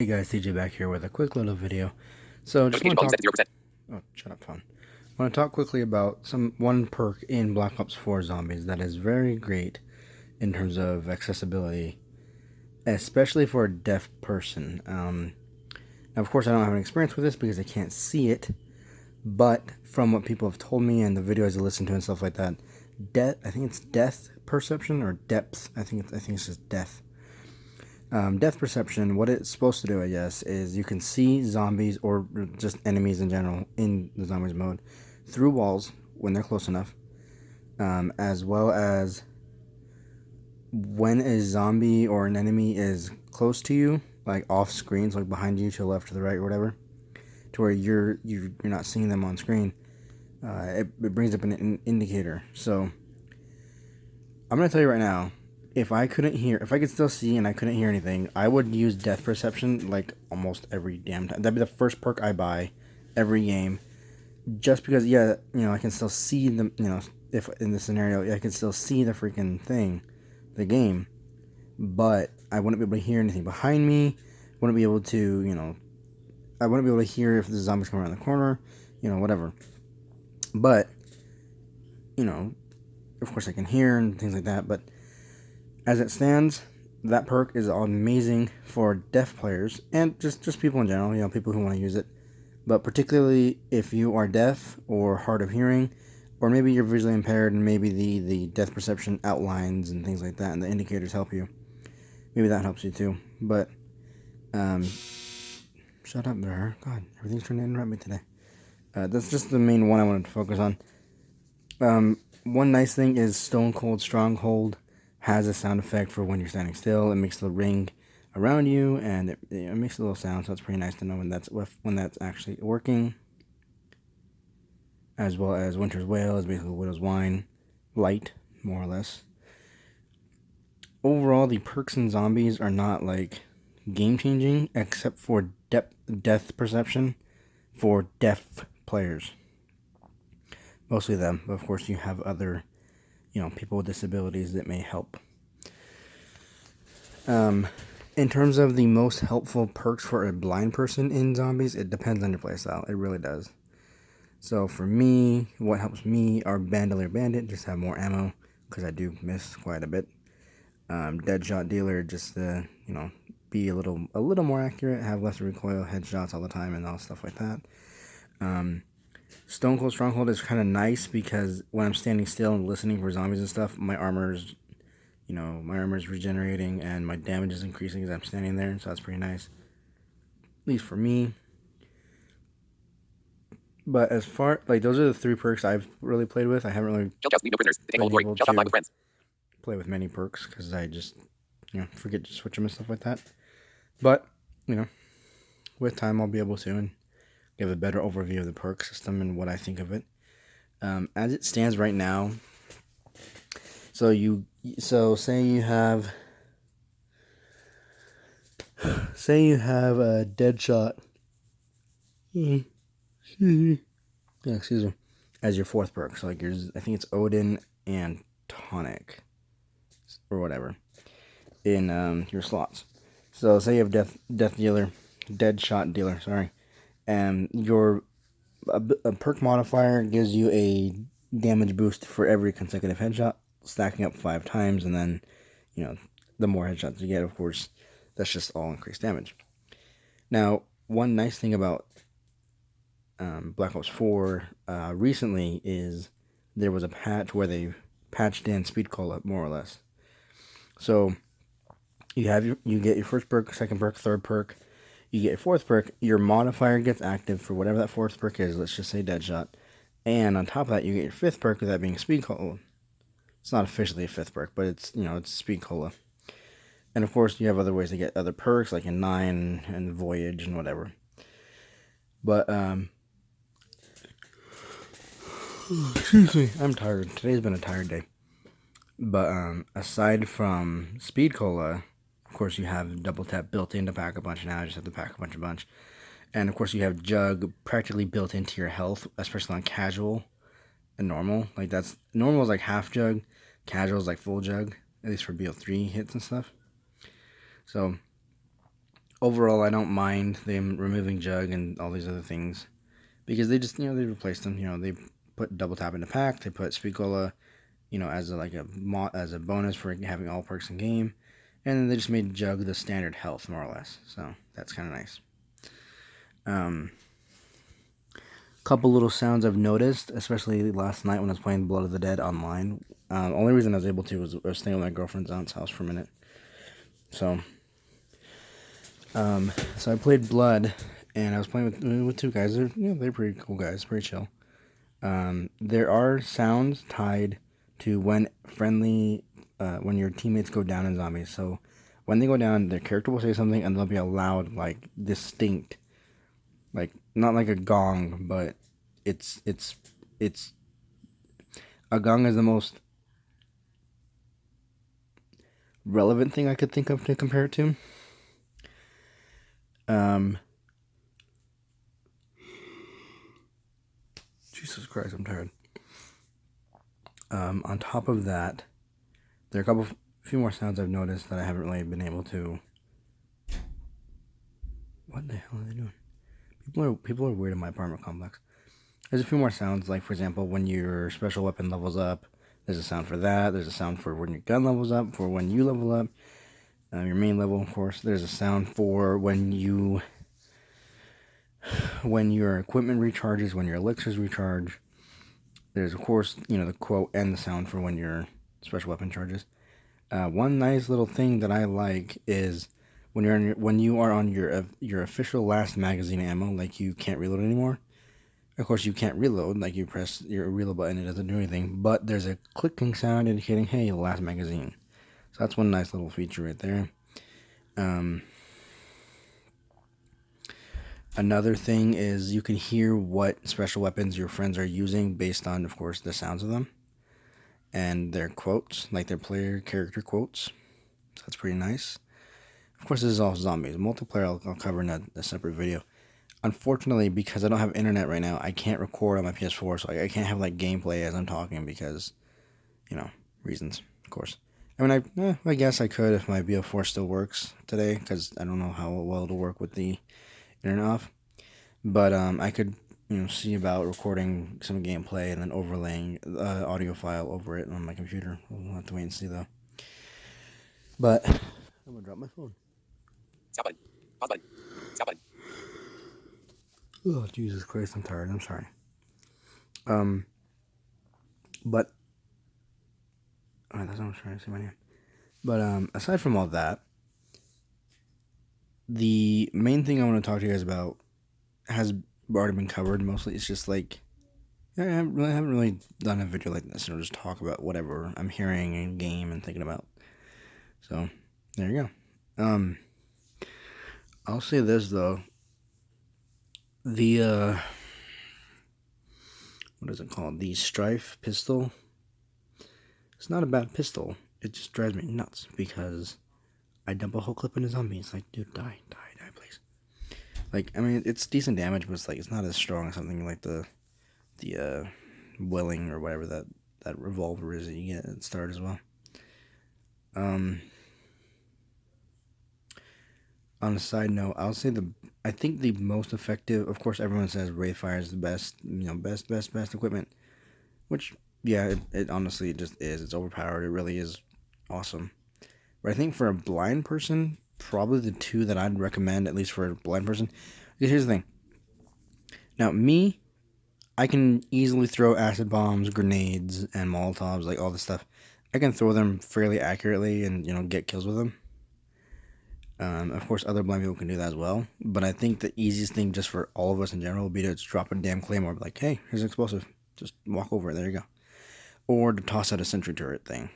Hey guys, TJ back here with a quick little video. So just want to talk. Oh, shut up, phone. I want to talk quickly about one perk in Black Ops 4 Zombies that is very great in terms of accessibility, especially for a deaf person. Now, of course, I don't have any experience with this because I can't see it, but from what people have told me and the videos I listen to and stuff like that, I think it's depth perception or depth. I think it's just depth. Depth perception, what it's supposed to do, I guess, is you can see zombies or just enemies in general in the zombies mode through walls when they're close enough, as well as when a zombie or an enemy is close to you, like off screen, so like behind you to the left or the right or whatever, to where you're not seeing them on screen. It brings up an indicator. So I'm gonna tell you right now, if I could still see and I couldn't hear anything, I would use depth perception like almost every damn time. That'd be the first perk I buy every game, just because, yeah, I can still see them. If in this scenario, I can still see the freaking thing, the game, but I wouldn't be able to hear anything behind me. Wouldn't be able to, I wouldn't be able to hear if the zombies come around the corner, whatever. But, of course I can hear and things like that, but as it stands, that perk is amazing for deaf players and just people in general, people who want to use it. But particularly if you are deaf or hard of hearing, or maybe you're visually impaired and maybe the depth perception outlines and things like that and the indicators help you. Maybe that helps you too. But, shut up there. God, everything's trying to interrupt me today. That's just the main one I wanted to focus on. One nice thing is Stone Cold Stronghold has a sound effect for when you're standing still. It makes the ring around you, and it makes a little sound, so it's pretty nice to know when that's actually working. As well as Winter's Wail is basically Widow's Wine, light, more or less. Overall, the perks in Zombies are not like game-changing, except for depth perception for deaf players. Mostly them, but of course you have other, people with disabilities that may help. In terms of the most helpful perks for a blind person in Zombies, it depends on your playstyle. It really does. So for me, what helps me are Bandolier Bandit, just have more ammo, because I do miss quite a bit. Deadshot Dealer, just to, be a little more accurate, have less recoil, headshots all the time, and all stuff like that. Stone Cold Stronghold is kind of nice because when I'm standing still and listening for zombies and stuff, my armor's regenerating and my damage is increasing as I'm standing there, so that's pretty nice. At least for me. But as far, those are the three perks I've really played with. I haven't really been able to play with many perks because I just, forget to switch them and stuff like that. But, with time I'll be able to and give a better overview of the perk system and what I think of it. As it stands right now, so say you have a Deadshot. Excuse me. As your fourth perk, so I think it's Odin and Tonic, or whatever, in your slots. So say you have Deadshot Dealer, sorry, and your a perk modifier gives you a damage boost for every consecutive headshot, stacking up 5 times, and then, the more headshots you get, of course, that's just all increased damage. Now, one nice thing about Black Ops 4 recently is there was a patch where they patched in Speed Cola, more or less. So you get your first perk, second perk, third perk. You get your fourth perk. Your modifier gets active for whatever that fourth perk is. Let's just say Deadshot. And on top of that, you get your fifth perk, with that being Speed Cola. It's not officially a fifth perk, but it's it's Speed Cola. And of course, you have other ways to get other perks, like in 9 and Voyage and whatever. But excuse me, I'm tired. Today's been a tired day. But aside from Speed Cola, of course you have Double Tap built in to pack a bunch. Now I just have to pack a bunch. And of course you have Jug practically built into your health, especially on casual and normal. Normal is like half Jug, casual is like full Jug, at least for BO3 hits and stuff. So overall, I don't mind them removing Jug and all these other things because they just they replaced them. They put double tap in the pack. They put Spigola, as as a bonus for having all perks in game, and then they just made Jug the standard health more or less. So that's kind of nice. Couple little sounds I've noticed, especially last night when I was playing Blood of the Dead online. Only reason I was able to was I was staying at my girlfriend's aunt's house for a minute. So I played Blood, and I was playing with two guys. They're pretty cool guys, pretty chill. There are sounds tied to when your teammates go down in zombies. So when they go down, their character will say something, and they'll be a loud, like distinct, like not like a gong, but it's a gong is the most relevant thing I could think of to compare it to. Jesus Christ, I'm tired. On top of that, there are a few more sounds I've noticed that I haven't really been able to. What the hell are they doing? People are weird in my apartment complex. There's a few more sounds, like for example, when your special weapon levels up, there's a sound for that. There's a sound for when your gun levels up, for when you level up, your main level, of course. There's a sound for when your equipment recharges, when your elixirs recharge. There's of course the quote and the sound for when your special weapon charges. One nice little thing that I like is when you are on your official last magazine ammo, like you can't reload anymore. Of course, you can't reload, like you press your reload button, it doesn't do anything, but there's a clicking sound indicating, hey, last magazine. So that's one nice little feature right there. Another thing is you can hear what special weapons your friends are using based on, of course, the sounds of them and their quotes, like their player character quotes. So that's pretty nice. Of course, this is all zombies. Multiplayer I'll cover in a separate video. Unfortunately, because I don't have internet right now, I can't record on my PS4, so I can't have like gameplay as I'm talking because, reasons, of course. I mean, I guess I could if my BO4 still works today, because I don't know how well it'll work with the internet off. But I could, see about recording some gameplay and then overlaying the audio file over it on my computer. We'll have to wait and see though. But I'm gonna drop my phone. Stop button. Pause button. Stop button. Oh, Jesus Christ, I'm tired. I'm sorry. But that's not what I'm trying to say my name. But aside from all that, the main thing I want to talk to you guys about has already been covered mostly. It's just like I haven't really done a video like this, just talk about whatever I'm hearing in game and thinking about. So there you go. I'll say this though. The what is it called? The Strife pistol. It's not a bad pistol. It just drives me nuts because I dump a whole clip in a zombie. It's like, dude, die, please. Like, I mean, it's decent damage, but it's like it's not as strong as something like the Welling or whatever that revolver is that you get at the start as well. On a side note, I'll say I think the most effective, of course, everyone says Wraithfire is the best, best equipment, which, yeah, it honestly just is. It's overpowered. It really is awesome. But I think for a blind person, probably the two that I'd recommend, at least for a blind person, because here's the thing. Now, me, I can easily throw acid bombs, grenades, and Molotovs, like all this stuff. I can throw them fairly accurately and, get kills with them. Of course, other blind people can do that as well. But I think the easiest thing just for all of us in general would be to just drop a damn claymore. Like, hey, here's an explosive. Just walk over it. There you go. Or to toss out a sentry turret thing.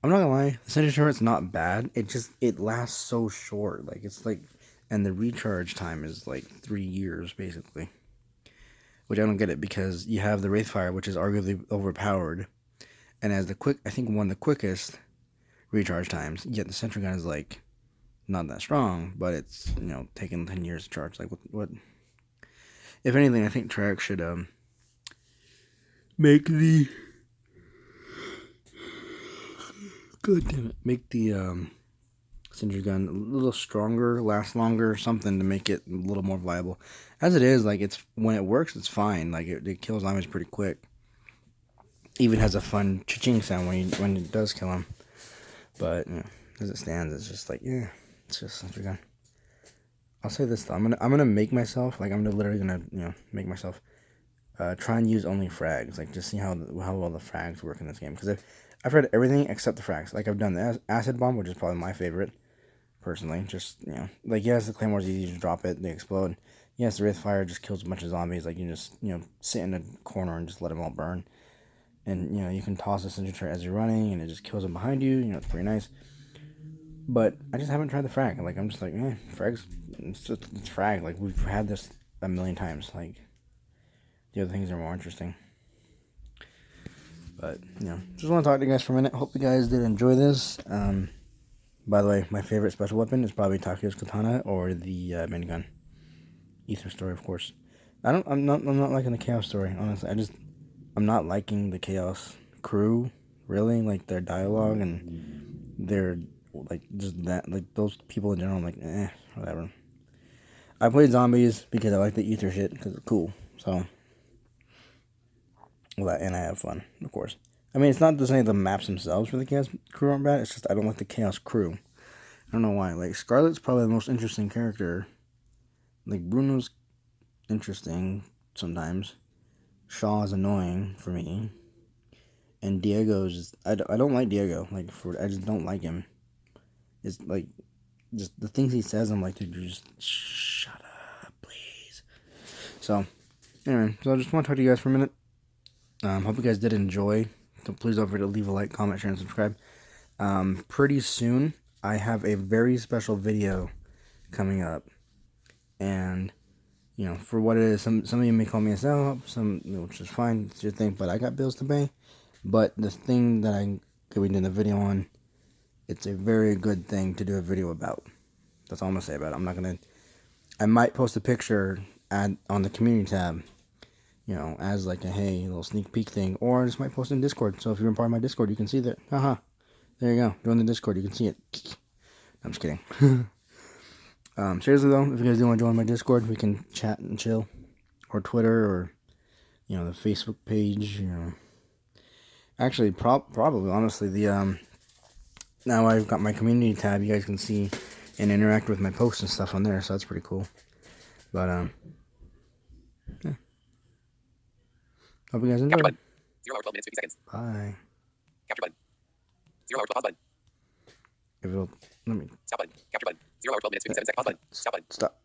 I'm not gonna lie, the sentry turret's not bad. It lasts so short. Like, it's like, and the recharge time is like 3 years, basically. Which I don't get it, because you have the Wraithfire, which is arguably overpowered. And as I think one of the quickest recharge times, yet the sentry gun is like, not that strong, but it's taking 10 years to charge. Like what? If anything, I think Treyarch should make the make the sentry gun a little stronger, last longer, something to make it a little more viable. As it is, like, it's when it works, it's fine. Like, it kills zombies pretty quick. Even has a fun cha-ching sound when it does kill them. But, you know, as it stands, it's just like, yeah, it's just sentry gun. I'll say this though, I'm gonna make myself, like, I'm literally gonna, you know, make myself try and use only frags, like, just see how well the frags work in this game. Because I've tried everything except the frags. Like, I've done the acid bomb, which is probably my favorite, personally. Just, you know, like, yes, the claymore's easy to drop it, they explode. Yes, the wraith fire just kills a bunch of zombies. Like, you just, you know, sit in a corner and just let them all burn. And, you know, you can toss a sentry turret as you're running, and it just kills them behind you. You know, it's pretty nice. But I just haven't tried the frag. Like, I'm just like, frags, it's frag. Like, we've had this a million times. Like, the other things are more interesting. But, you know, just want to talk to you guys for a minute. Hope you guys did enjoy this. By the way, my favorite special weapon is probably Takeyo's katana or the minigun. Ether story, of course. I'm not liking the chaos story, honestly. I'm not liking the chaos crew, really. Like, their dialogue and their, like, just that, like, those people in general. I'm like, whatever. I played zombies because I like the ether shit because it's cool. So, well, and I have fun, of course. I mean, it's not to say the maps themselves for the chaos crew aren't bad. It's just I don't like the chaos crew. I don't know why. Like, Scarlet's probably the most interesting character. Like, Bruno's interesting sometimes. Shaw's annoying for me. And Diego's, I don't like Diego. Like, I just don't like him. It's like, just the things he says, I'm like, dude, you just shut up, please. So, anyway, so I just want to talk to you guys for a minute. Hope you guys did enjoy. So please don't forget to leave a like, comment, share, and subscribe. Pretty soon, I have a very special video coming up. And, you know, for what it is, some of you may call me a sell, which is fine, it's your thing, but I got bills to pay. But the thing that I'm going to be doing the video on, it's a very good thing to do a video about. That's all I'm going to say about it. I might post a picture on the community tab, you know, as like a, hey, little sneak peek thing, or I just might post in Discord. So if you're in part of my Discord, you can see that. Haha. There you go. Join the Discord, you can see it. I'm just kidding. Seriously though, if you guys do want to join my Discord, we can chat and chill. Or Twitter, or, you know, the Facebook page, you know. Actually, probably, honestly, now I've got my community tab, you guys can see and interact with my posts and stuff on there, so that's pretty cool. But, yeah. Hope you guys enjoy. 0 hour 12 minutes 50 seconds. Bye. Capture button. 0 hour pause button. If it'll, let me Stop button. Capture button. 0 hour 12 minutes 57 seconds. Pause button. Stop button. Stop.